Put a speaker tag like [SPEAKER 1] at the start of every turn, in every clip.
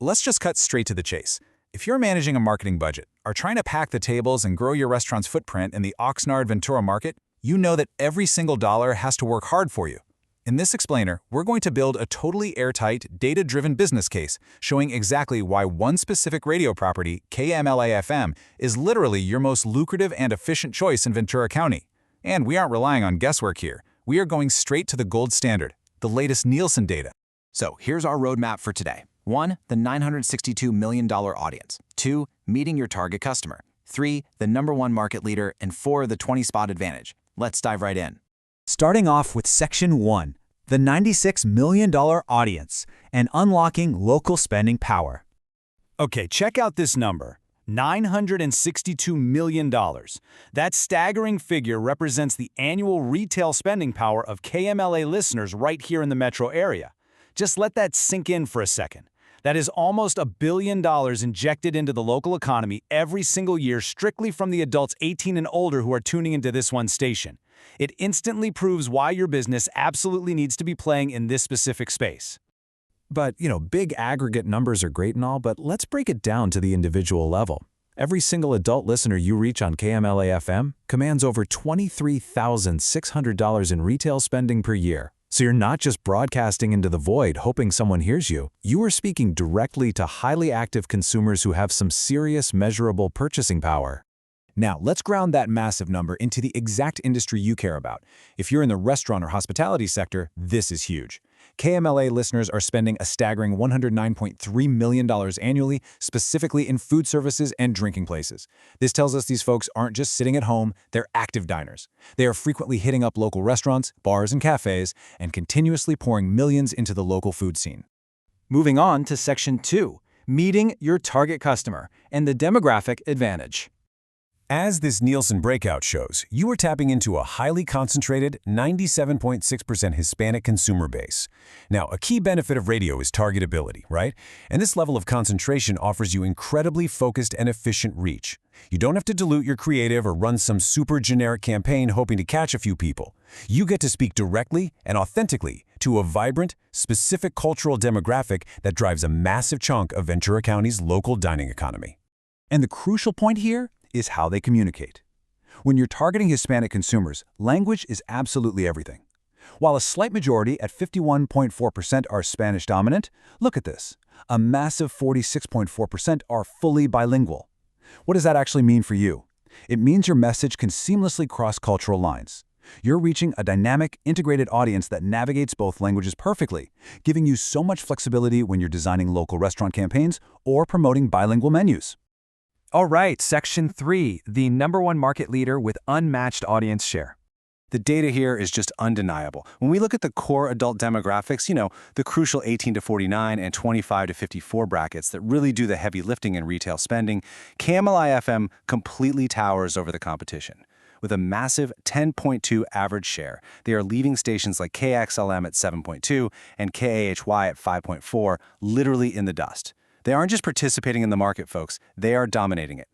[SPEAKER 1] let's just cut straight to the chase. If you're managing a marketing budget, are trying to pack the tables and grow your restaurant's footprint in the Oxnard-Ventura market, you know that every single dollar has to work hard for you. In this explainer, we're going to build a totally airtight, data-driven business case showing exactly why one specific radio property, KMLA-FM, is literally your most lucrative and efficient choice in Ventura County. And we aren't relying on guesswork here. We are going straight to the gold standard, the latest Nielsen data.
[SPEAKER 2] So here's our roadmap for today. 1. The $962 million audience. 2. Meeting your target customer. 3. The #1 market leader. And 4. The 20-spot advantage. Let's dive right in.
[SPEAKER 3] Starting off with Section 1, the $96 million audience and unlocking local spending power.
[SPEAKER 1] Okay, check out this number, $962 million. That staggering figure represents the annual retail spending power of KMLA listeners right here in the metro area. Just let that sink in for a second. That is almost $1 billion injected into the local economy every single year strictly from the adults 18 and older who are tuning into this one station. It instantly proves why your business absolutely needs to be playing in this specific space.
[SPEAKER 4] But, big aggregate numbers are great and all, but let's break it down to the individual level. Every single adult listener you reach on KMLA-FM commands over $23,600 in retail spending per year. So you're not just broadcasting into the void hoping someone hears you. You are speaking directly to highly active consumers who have some serious measurable purchasing power. Now, let's ground that massive number into the exact industry you care about. If you're in the restaurant or hospitality sector, this is huge. KMLA listeners are spending a staggering $109.3 million annually, specifically in food services and drinking places. This tells us these folks aren't just sitting at home, they're active diners. They are frequently hitting up local restaurants, bars, and cafes, and continuously pouring millions into the local food scene.
[SPEAKER 3] Moving on to Section 2, meeting your target customer and the demographic advantage.
[SPEAKER 5] As this Nielsen breakout shows, you are tapping into a highly concentrated 97.6% Hispanic consumer base. Now, a key benefit of radio is targetability, right? And this level of concentration offers you incredibly focused and efficient reach. You don't have to dilute your creative or run some super generic campaign hoping to catch a few people. You get to speak directly and authentically to a vibrant, specific cultural demographic that drives a massive chunk of Ventura County's local dining economy.
[SPEAKER 3] And the crucial point here is how they communicate. When you're targeting Hispanic consumers, language is absolutely everything. While a slight majority at 51.4% are Spanish dominant, look at this. A massive 46.4% are fully bilingual. What does that actually mean for you? It means your message can seamlessly cross cultural lines. You're reaching a dynamic, integrated audience that navigates both languages perfectly, giving you so much flexibility when you're designing local restaurant campaigns or promoting bilingual menus.
[SPEAKER 6] All right, Section 3, the #1 market leader with unmatched audience share.
[SPEAKER 2] The data here is just undeniable. When we look at the core adult demographics, the crucial 18 to 49 and 25 to 54 brackets that really do the heavy lifting in retail spending, KMLA-FM completely towers over the competition. With a massive 10.2 average share, they are leaving stations like KXLM at 7.2 and KAHY at 5.4 literally in the dust. They aren't just participating in the market, folks. They are dominating it.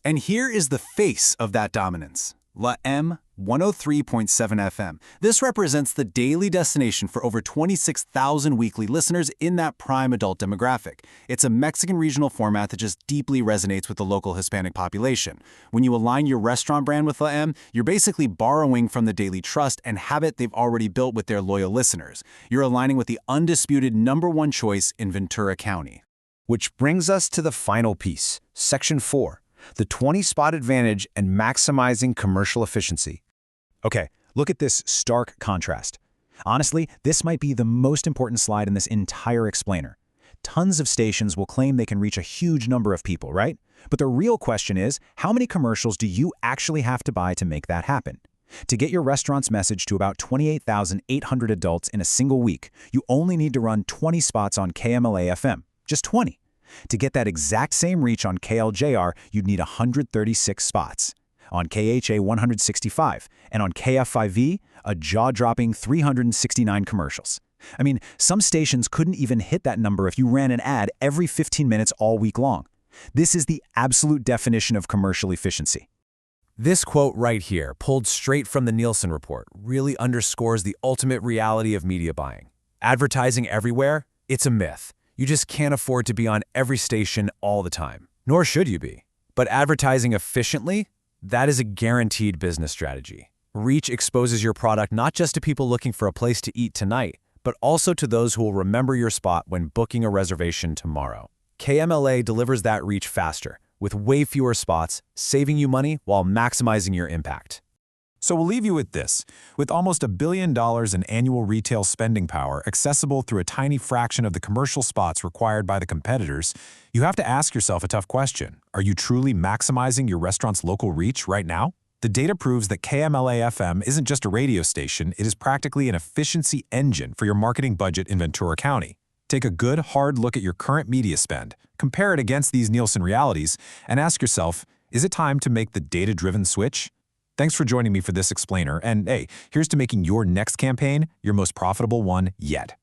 [SPEAKER 3] And here is the face of that dominance. La M 103.7 FM. This represents the daily destination for over 26,000 weekly listeners in that prime adult demographic. It's a Mexican regional format that just deeply resonates with the local Hispanic population. When you align your restaurant brand with La M, you're basically borrowing from the daily trust and habit they've already built with their loyal listeners. You're aligning with the undisputed #1 choice in Ventura County.
[SPEAKER 5] Which brings us to the final piece, Section 4, the 20-spot advantage and maximizing commercial efficiency.
[SPEAKER 3] Okay, look at this stark contrast. Honestly, this might be the most important slide in this entire explainer. Tons of stations will claim they can reach a huge number of people, right? But the real question is, how many commercials do you actually have to buy to make that happen? To get your restaurant's message to about 28,800 adults in a single week, you only need to run 20 spots on KMLA-FM. Just 20. To get that exact same reach on KLJR, you'd need 136 spots. On KHA 165, and on KF5V, a jaw-dropping 369 commercials. I mean, some stations couldn't even hit that number if you ran an ad every 15 minutes all week long. This is the absolute definition of commercial efficiency.
[SPEAKER 5] This quote right here, pulled straight from the Nielsen report, really underscores the ultimate reality of media buying. Advertising everywhere? It's a myth.
[SPEAKER 4] You just can't afford to be on every station all the time. Nor should you be. But advertising efficiently? That is a guaranteed business strategy. Reach exposes your product not just to people looking for a place to eat tonight, but also to those who will remember your spot when booking a reservation tomorrow. KMLA delivers that reach faster, with way fewer spots, saving you money while maximizing your impact.
[SPEAKER 5] So we'll leave you with this. With almost $1 billion in annual retail spending power accessible through a tiny fraction of the commercial spots required by the competitors, you have to ask yourself a tough question. Are you truly maximizing your restaurant's local reach right now? The data proves that KMLA-FM isn't just a radio station, it is practically an efficiency engine for your marketing budget in Ventura County. Take a good, hard look at your current media spend, compare it against these Nielsen realities, and ask yourself, is it time to make the data-driven switch? Thanks for joining me for this explainer, and hey, here's to making your next campaign your most profitable one yet.